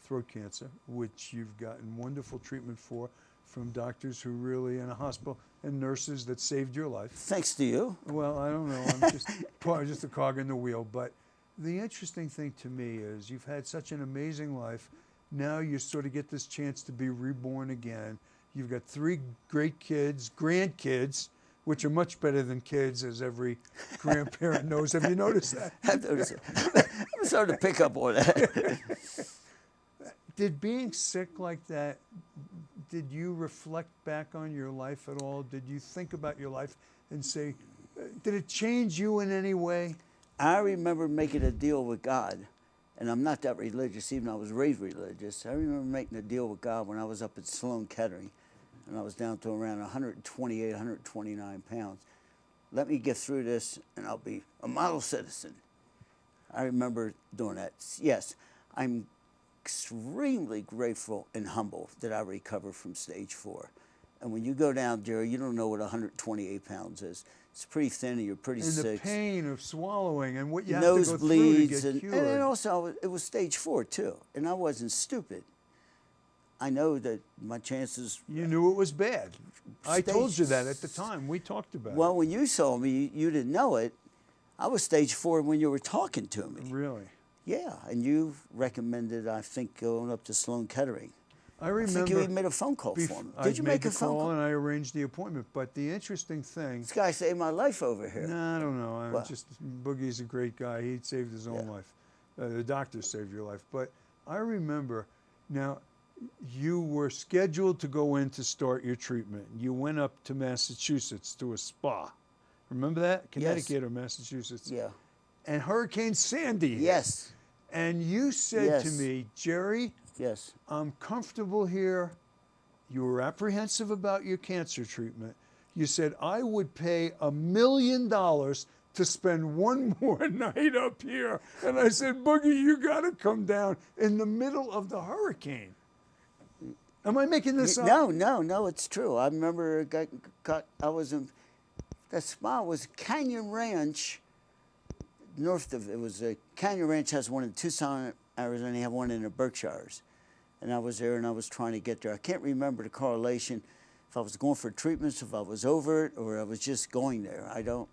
throat cancer, which you've gotten wonderful treatment for from doctors who really, in a hospital, and nurses that saved your life. Thanks to you. Well, I don't know. I'm just a cog in the wheel. But the interesting thing to me is you've had such an amazing life. Now you sort of get this chance to be reborn again. You've got 3 great kids, grandkids, which are much better than kids, as every grandparent knows. Have you noticed that? I've noticed it. I'm starting to pick up on that. Did being sick like that, did you reflect back on your life at all? Did you think about your life and say, did it change you in any way? I remember making a deal with God, and I'm not that religious, even though I was raised religious. I remember making a deal with God when I was up at Sloan Kettering, and I was down to around 128, 129 pounds. Let me get through this, and I'll be a model citizen. I remember doing that. Yes, I'm extremely grateful and humble that I recovered from stage 4. And when you go down, Jerry, you don't know what 128 pounds is. It's pretty thin and you're pretty sick. And the pain of swallowing and what you have to go through to get cured. And then also, it was stage 4, too. And I wasn't stupid. I know that my chances... You knew it was bad. I told you that at the time. We talked about it. Well, when you saw me, you didn't know it. I was stage 4 when you were talking to me. Really? Yeah, and you recommended, I think, going up to Sloan Kettering. I remember. I think you even made a phone call for me. Did you make a phone call? And I arranged the appointment. But the interesting thing... This guy saved my life over here. No, I don't know. Boogie's a great guy. He saved his own life. The doctor saved your life. But I remember, now, you were scheduled to go in to start your treatment. You went up to Massachusetts to a spa. Remember that? Connecticut or Massachusetts? Yeah. And Hurricane Sandy hit. Yes. And you said to me, Jerry, yes, I'm comfortable here. You were apprehensive about your cancer treatment. You said, I would pay $1 million to spend one more night up here. And I said, Boogie, you got to come down in the middle of the hurricane. Am I making this up? No, it's true. I remember I was in, that spa was Canyon Ranch, north of, it was Canyon Ranch has one in Tucson, Arizona, they have one in the Berkshires. And I was there and I was trying to get there. I can't remember the correlation, if I was going for treatments, if I was over it, or I was just going there. I don't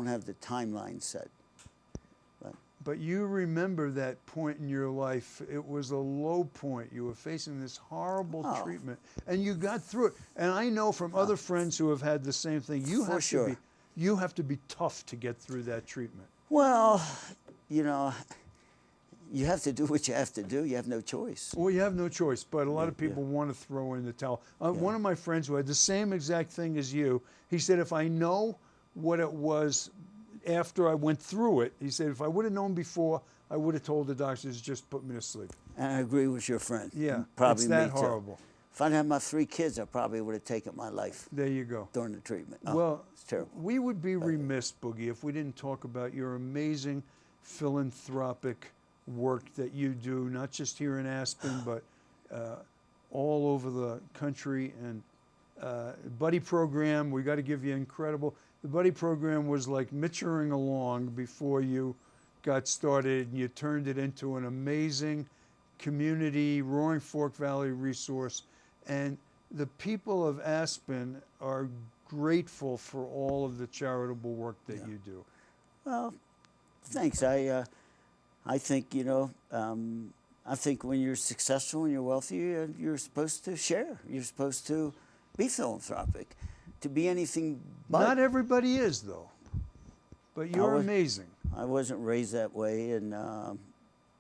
have the timeline set. But you remember that point in your life. It was a low point. You were facing this horrible treatment, and you got through it. And I know from other friends who have had the same thing, you have to be tough to get through that treatment. Well, you know, you have to do what you have to do. You have no choice. Well, you have no choice, but a lot of people want to throw in the towel. One of my friends who had the same exact thing as you, he said, if I know what it was after I went through it, he said, if I would have known before, I would have told the doctors just put me to sleep. And I agree with your friend. Yeah, probably it's that horrible. If I'd had my 3 kids, I probably would have taken my life. There you go. During the treatment. Well, it's terrible. We would be remiss, Boogie, if we didn't talk about your amazing philanthropic work that you do, not just here in Aspen, but all over the country. And Buddy Program, we got to give you incredible. The Buddy Program was like maturing along before you got started, and you turned it into an amazing community, Roaring Fork Valley resource. And the people of Aspen are grateful for all of the charitable work that you do. Well, thanks. I think, you know, I think when you're successful and you're wealthy, you're supposed to share. You're supposed to be philanthropic. To be anything but. Not everybody is, though. But you're amazing. I wasn't raised that way, and,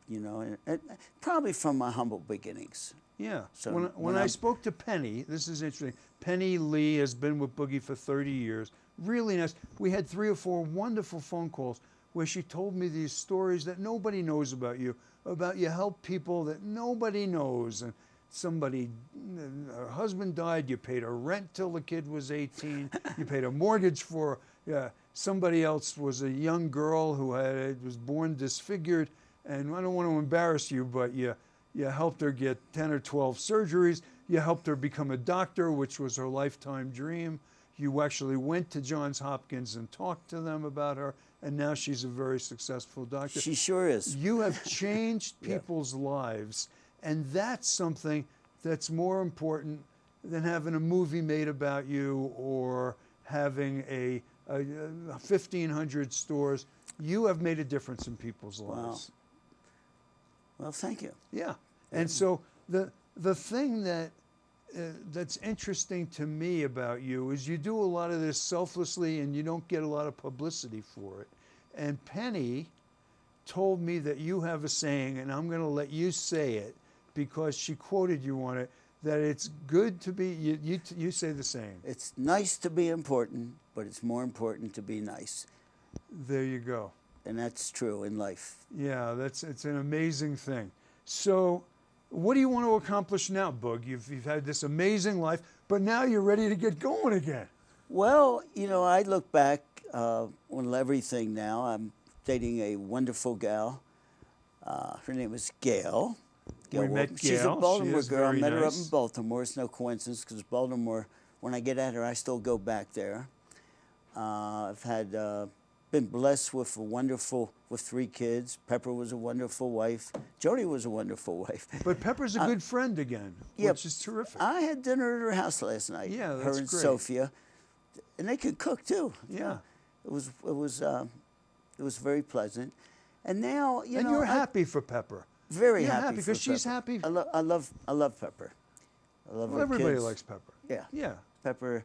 you know, and probably from my humble beginnings. Yeah. So when I spoke to Penny, this is interesting. Penny Lee has been with Boogie for 30 years. Really nice. We had 3 or 4 wonderful phone calls where she told me these stories that nobody knows about you help people that nobody knows. And her husband died, you paid her rent till the kid was 18, you paid a mortgage for somebody else was a young girl who was born disfigured, and I don't want to embarrass you, but you helped her get 10 or 12 surgeries, you helped her become a doctor, which was her lifetime dream, you actually went to Johns Hopkins and talked to them about her, and now she's a very successful doctor. She sure is. You have changed people's lives. And that's something that's more important than having a movie made about you or having 1,500 stores. You have made a difference in people's lives. Well, thank you. Yeah. And so the thing that's interesting to me about you is you do a lot of this selflessly and you don't get a lot of publicity for it. And Penny told me that you have a saying, and I'm going to let you say it, because she quoted you on it, that it's good to be, you say the same. It's nice to be important, but it's more important to be nice. There you go. and that's true in life. Yeah, it's an amazing thing. So, what do you want to accomplish now, Boog? You've had this amazing life, but now you're ready to get going again. Well, you know, I look back on everything now. I'm dating a wonderful gal. Her name is Gail. We met Gail. She's a Baltimore She is girl. I very met her up nice. in Baltimore. It's no coincidence because Baltimore, when I get at her, I still go back there. I've had been blessed with with 3 kids. Pepper was a wonderful wife. Jody was a wonderful wife. But Pepper's a good friend again, Yeah, which is terrific. I had dinner at her house last night. Yeah, her that's and great. Sophia, and they could cook too. Yeah. It was very pleasant. And now, you And know, you're happy for Pepper. very You're happy happy for because she's Pepper. happy. I love Pepper. I love Well, her everybody kids. likes Pepper. Yeah. Yeah. Pepper,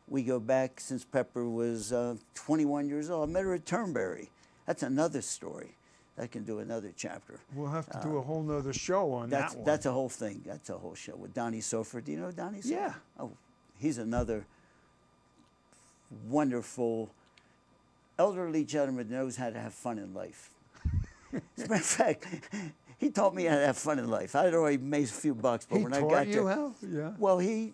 we go back since Pepper was 21 years old. I met her at Turnberry. That's another story. I can do another chapter. We'll have to do a whole nother show on that one. That's a whole thing. That's a whole show with Donnie Sofer. Do you know Donnie Sofer? Yeah. Oh, he's another wonderful elderly gentleman that knows how to have fun in life. As a matter of fact, he taught me how to have fun in life. I'd already made a few bucks, but He when I taught got you there, how? Yeah. well, he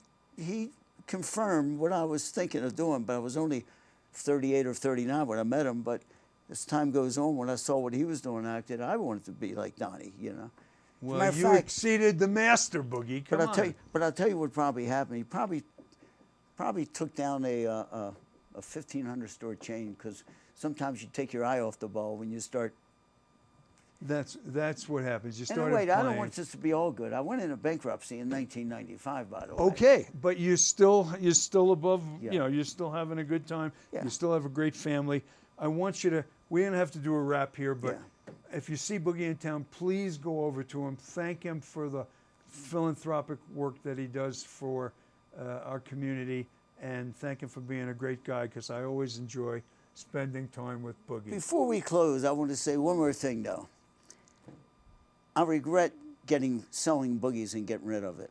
confirmed what I was thinking of doing, but I was only 38 or 39 when I met him. But as time goes on, when I saw what he was doing, I wanted to be like Donnie, you know. Well, matter of you fact- exceeded the master, Boogie. Come on. I'll tell you what probably happened. He probably took down a 1,500 store chain, because sometimes you take your eye off the ball when you start. That's what happens. You And started wait, I don't playing. want this to be all good. I went into bankruptcy in 1995, by the way. Okay, but you're still above. Yeah. You know, you're still having a good time. Yeah. You still have a great family. I want you to. We're gonna have to do a wrap here, but Yeah. if you see Boogie in town, please go over to him. Thank him for the philanthropic work that he does for our community, and thank him for being a great guy, because I always enjoy spending time with Boogie. Before we close, I want to say one more thing, though. I regret selling Boogies and getting rid of it.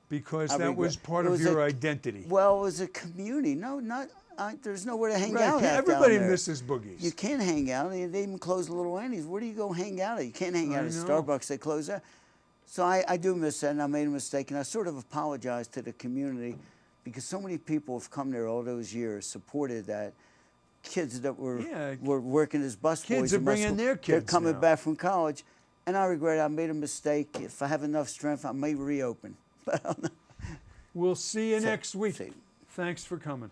Because I that was regret- part it of was your a- identity. Well, it was a community. No, not. There's nowhere to hang Right, out at everybody down there. misses Boogies. You can't hang out. They even closed Little Annie's. Where do you go hang out at? You can't hang out at know. Starbucks. They close that. So I do miss that, and I made a mistake. And I sort of apologized to the community, because so many people have come there all those years, supported that. Kids that were working as busboys. Kids are bringing their They're kids coming now. back from college. And I regret I made a mistake. If I have enough strength, I may reopen. But I don't know. We'll see you next week. see you. Thanks for coming.